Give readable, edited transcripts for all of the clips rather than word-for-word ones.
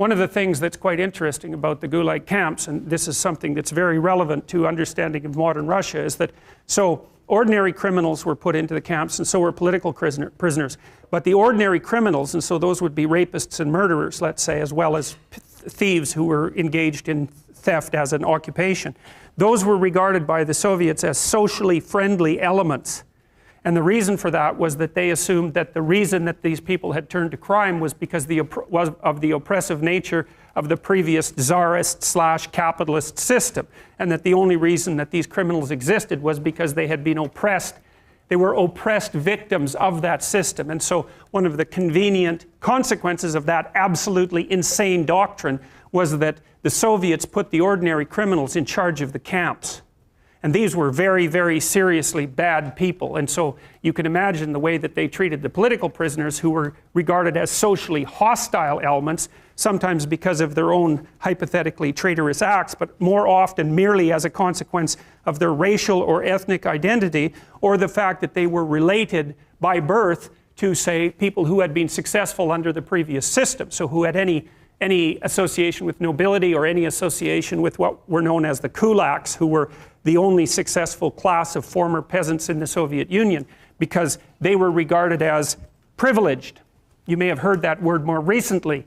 one of the things that's quite interesting about the Gulag camps, and this is something that's very relevant to understanding of modern Russia, is that so ordinary criminals were put into the camps, and so were political prisoners. But the ordinary criminals, and so those would be rapists and murderers, let's say, as well as thieves who were engaged in theft as an occupation, those were regarded by the Soviets as socially friendly elements. And the reason for that was that they assumed that the reason that these people had turned to crime was because of the oppressive nature of the previous czarist/capitalist system, and that the only reason that these criminals existed was because they had been oppressed. They were oppressed victims of that system. And so one of the convenient consequences of that absolutely insane doctrine was that the Soviets put the ordinary criminals in charge of the camps. And these were very, very seriously bad people. And so you can imagine the way that they treated the political prisoners, who were regarded as socially hostile elements, sometimes because of their own hypothetically traitorous acts, but more often merely as a consequence of their racial or ethnic identity, or the fact that they were related by birth to, say, people who had been successful under the previous system, so who had any association with nobility or any association with what were known as the kulaks, who were the only successful class of former peasants in the Soviet Union, because they were regarded as privileged. You may have heard that word more recently.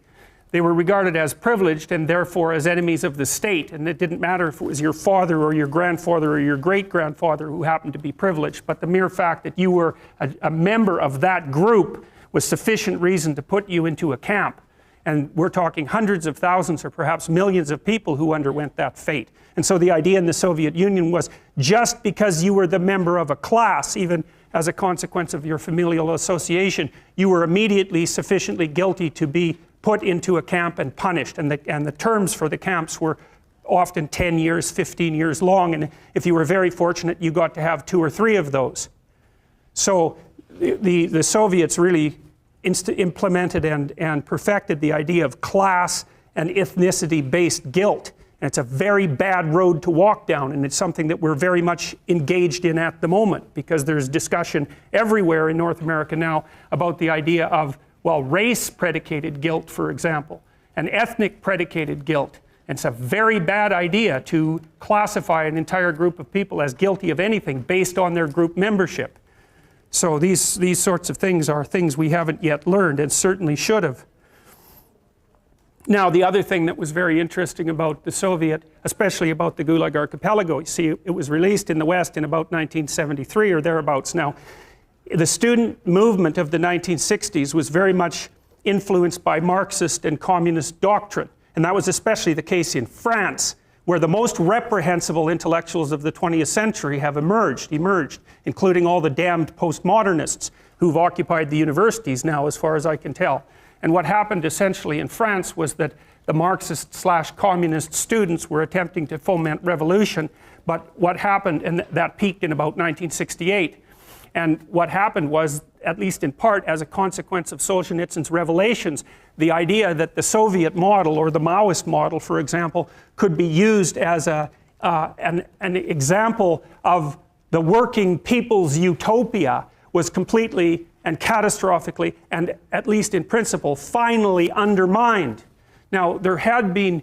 They were regarded as privileged and therefore as enemies of the state, and it didn't matter if it was your father or your grandfather or your great-grandfather who happened to be privileged, but the mere fact that you were a member of that group was sufficient reason to put you into a camp. And we're talking hundreds of thousands or perhaps millions of people who underwent that fate. And so the idea in the Soviet Union was, just because you were the member of a class, even as a consequence of your familial association, you were immediately sufficiently guilty to be put into a camp and punished. And the terms for the camps were often 10 years, 15 years long. And if you were very fortunate, you got to have 2 or 3 of those. So the Soviets really implemented and perfected the idea of class and ethnicity-based guilt. And it's a very bad road to walk down, and it's something that we're very much engaged in at the moment, because there's discussion everywhere in North America now about the idea of, well, race-predicated guilt, for example, and ethnic-predicated guilt. And it's a very bad idea to classify an entire group of people as guilty of anything based on their group membership. So these sorts of things are things we haven't yet learned, and certainly should have. Now, the other thing that was very interesting about the Soviet, especially about the Gulag Archipelago, you see, it was released in the West in about 1973 or thereabouts. Now, the student movement of the 1960s was very much influenced by Marxist and communist doctrine, and that was especially the case in France, where the most reprehensible intellectuals of the 20th century have emerged, including all the damned postmodernists who've occupied the universities now, as far as I can tell. And what happened essentially in France was that the Marxist/communist students were attempting to foment revolution, but what happened, and that peaked in about 1968, and what happened was, at least in part as a consequence of Solzhenitsyn's revelations, the idea that the Soviet model, or the Maoist model, for example, could be used as an example of the working people's utopia was completely and catastrophically, and at least in principle, finally undermined. Now, there had been,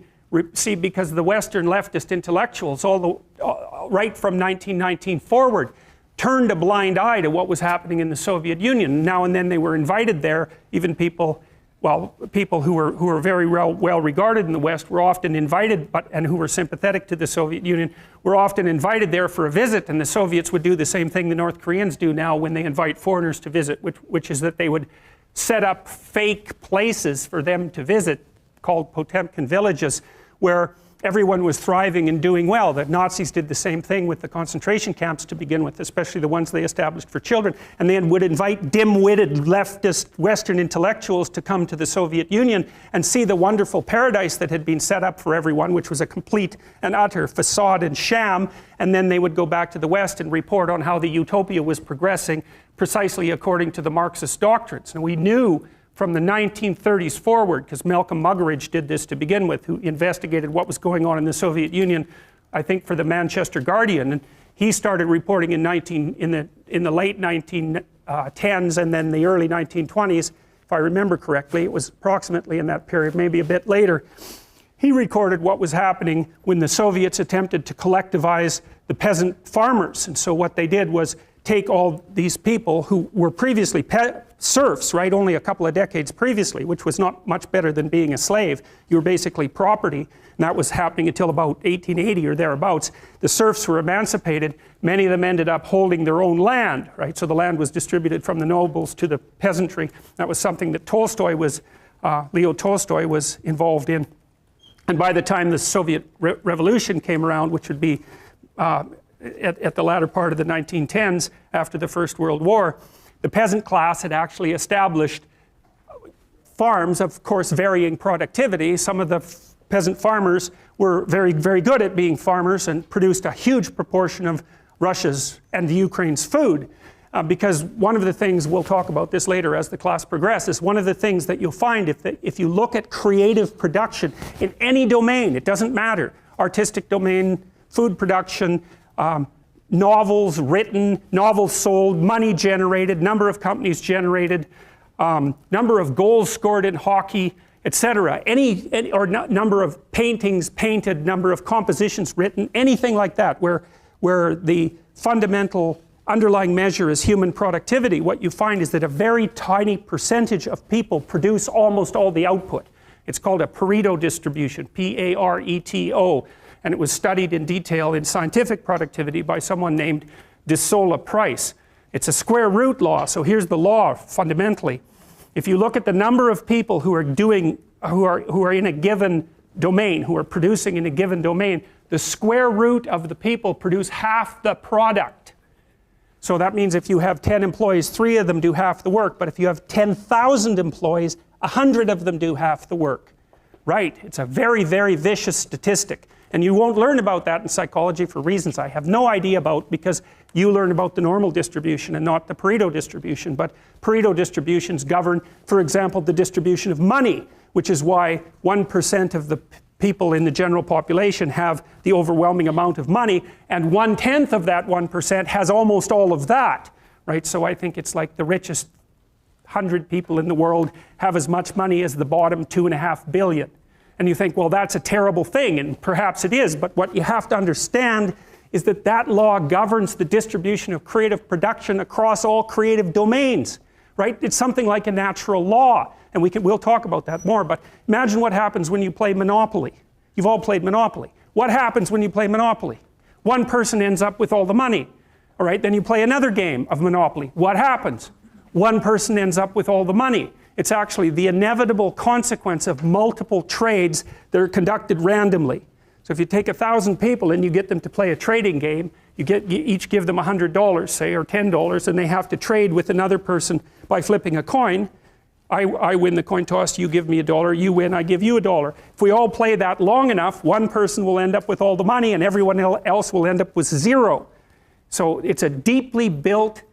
see, because the Western leftist intellectuals, right from 1919 forward, turned a blind eye to what was happening in the Soviet Union. Now and then they were invited there, even people who were very well regarded in the West were often invited, and who were sympathetic to the Soviet Union, were often invited there for a visit, and the Soviets would do the same thing the North Koreans do now when they invite foreigners to visit, which is that they would set up fake places for them to visit, called Potemkin villages, where everyone was thriving and doing well. The Nazis did the same thing with the concentration camps to begin with, especially the ones they established for children, and they would invite dim-witted leftist Western intellectuals to come to the Soviet Union and see the wonderful paradise that had been set up for everyone, which was a complete and utter facade and sham, and then they would go back to the West and report on how the utopia was progressing precisely according to the Marxist doctrines. And we knew from the 1930s forward, because Malcolm Muggeridge did this to begin with, who investigated what was going on in the Soviet Union, I think for the Manchester Guardian, and he started reporting in the late 1910s and then the early 1920s, if I remember correctly. It was approximately in that period, maybe a bit later. He recorded what was happening when the Soviets attempted to collectivize the peasant farmers. And so what they did was take all these people who were previously serfs, right, only a couple of decades previously, which was not much better than being a slave. You were basically property, and that was happening until about 1880 or thereabouts. The serfs were emancipated. Many of them ended up holding their own land, right, so the land was distributed from the nobles to the peasantry. That was something that Leo Tolstoy was involved in. And by the time the Soviet Revolution came around, which would be at the latter part of the 1910s, after the First World War, the peasant class had actually established farms, of course, varying productivity. Some of the peasant farmers were very, very good at being farmers and produced a huge proportion of Russia's and the Ukraine's food. Because one of the things, we'll talk about this later as the class progresses, one of the things that you'll find if you look at creative production in any domain, it doesn't matter, artistic domain, food production, novels written, novels sold, money generated, number of companies generated, number of goals scored in hockey, etc. Number of paintings painted, number of compositions written, anything like that, where the fundamental underlying measure is human productivity, what you find is that a very tiny percentage of people produce almost all the output. It's called a Pareto distribution, P-A-R-E-T-O, and it was studied in detail in scientific productivity by someone named de Sola Price. It's a square root law, so here's the law fundamentally. If you look at the number of people who are in a given domain, who are producing in a given domain, the square root of the people produce half the product. So that means if you have 10 employees, 3 of them do half the work, but if you have 10,000 employees, 100 of them do half the work. Right? It's a very, very vicious statistic. And you won't learn about that in psychology for reasons I have no idea about, because you learn about the normal distribution and not the Pareto distribution. But Pareto distributions govern, for example, the distribution of money, which is why 1% of the people in the general population have the overwhelming amount of money, and 1/10 of that 1% has almost all of that, right? So I think it's like the richest 100 people in the world have as much money as the bottom 2.5 billion. And you think, well, that's a terrible thing, and perhaps it is, but what you have to understand is that that law governs the distribution of creative production across all creative domains, right? It's something like a natural law. And we'll talk about that more, but imagine what happens when you play Monopoly. You've all played Monopoly. What happens when you play Monopoly? One person ends up with all the money. All right, then you play another game of Monopoly. What happens? One person ends up with all the money. It's actually the inevitable consequence of multiple trades that are conducted randomly. So if you take 1,000 people and you get them to play a trading game, you each give them $100, say, or $10, and they have to trade with another person by flipping a coin. I win the coin toss, you give me $1, you win, I give you $1. If we all play that long enough, one person will end up with all the money and everyone else will end up with 0. So it's a deeply built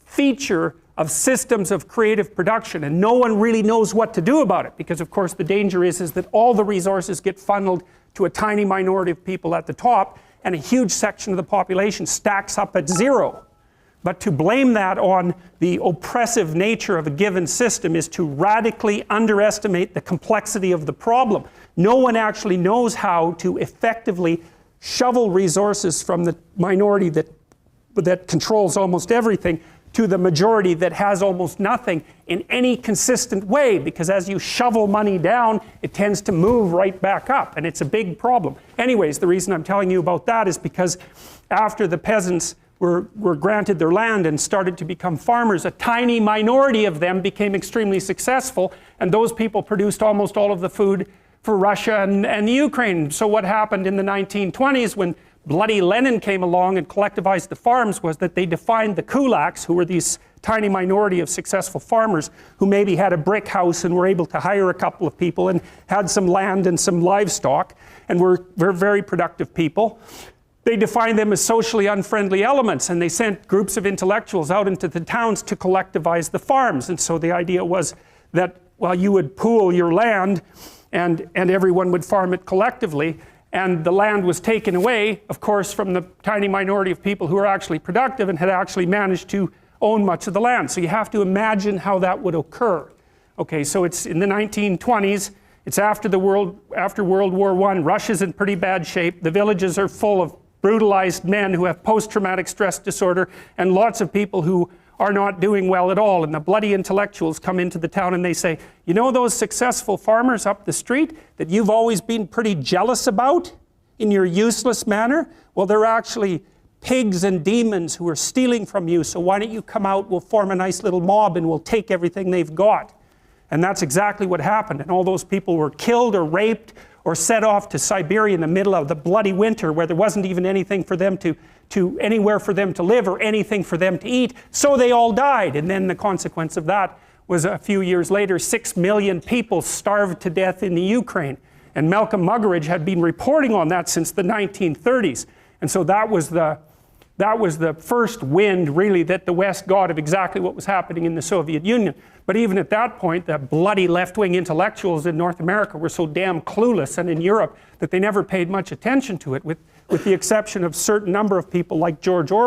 feature of systems of creative production, and no one really knows what to do about it, because of course the danger is that all the resources get funneled to a tiny minority of people at the top, and a huge section of the population stacks up at 0. But to blame that on the oppressive nature of a given system is to radically underestimate the complexity of the problem. No one actually knows how to effectively shovel resources from the minority that controls almost everything to the majority that has almost nothing in any consistent way, because as you shovel money down, it tends to move right back up, and it's a big problem. Anyways, the reason I'm telling you about that is because after the peasants were granted their land and started to become farmers, a tiny minority of them became extremely successful, and those people produced almost all of the food for Russia and the Ukraine. So what happened in the 1920s when bloody Lenin came along and collectivized the farms was that they defined the kulaks, who were these tiny minority of successful farmers who maybe had a brick house and were able to hire a couple of people and had some land and some livestock and were very productive people. They defined them as socially unfriendly elements, and they sent groups of intellectuals out into the towns to collectivize the farms. And so the idea was that, well, you would pool your land and everyone would farm it collectively, and the land was taken away, of course, from the tiny minority of people who were actually productive and had actually managed to own much of the land. So you have to imagine how that would occur. Okay, so it's in the 1920s. It's after World War I. Russia's in pretty bad shape. The villages are full of brutalized men who have post-traumatic stress disorder, and lots of people who are not doing well at all. And the bloody intellectuals come into the town and they say, you know those successful farmers up the street that you've always been pretty jealous about in your useless manner? Well, they're actually pigs and demons who are stealing from you, so why don't you come out, we'll form a nice little mob and we'll take everything they've got. And that's exactly what happened, and all those people were killed or raped or set off to Siberia in the middle of the bloody winter where there wasn't even anything for them anywhere for them to live or anything for them to eat, so they all died. And then the consequence of that was a few years later, 6 million people starved to death in the Ukraine. And Malcolm Muggeridge had been reporting on that since the 1930s. And so that was the first wind, really, that the West got of exactly what was happening in the Soviet Union. But even at that point, the bloody left-wing intellectuals in North America were so damn clueless, and in Europe, that they never paid much attention to it, with the exception of a certain number of people like George Orwell.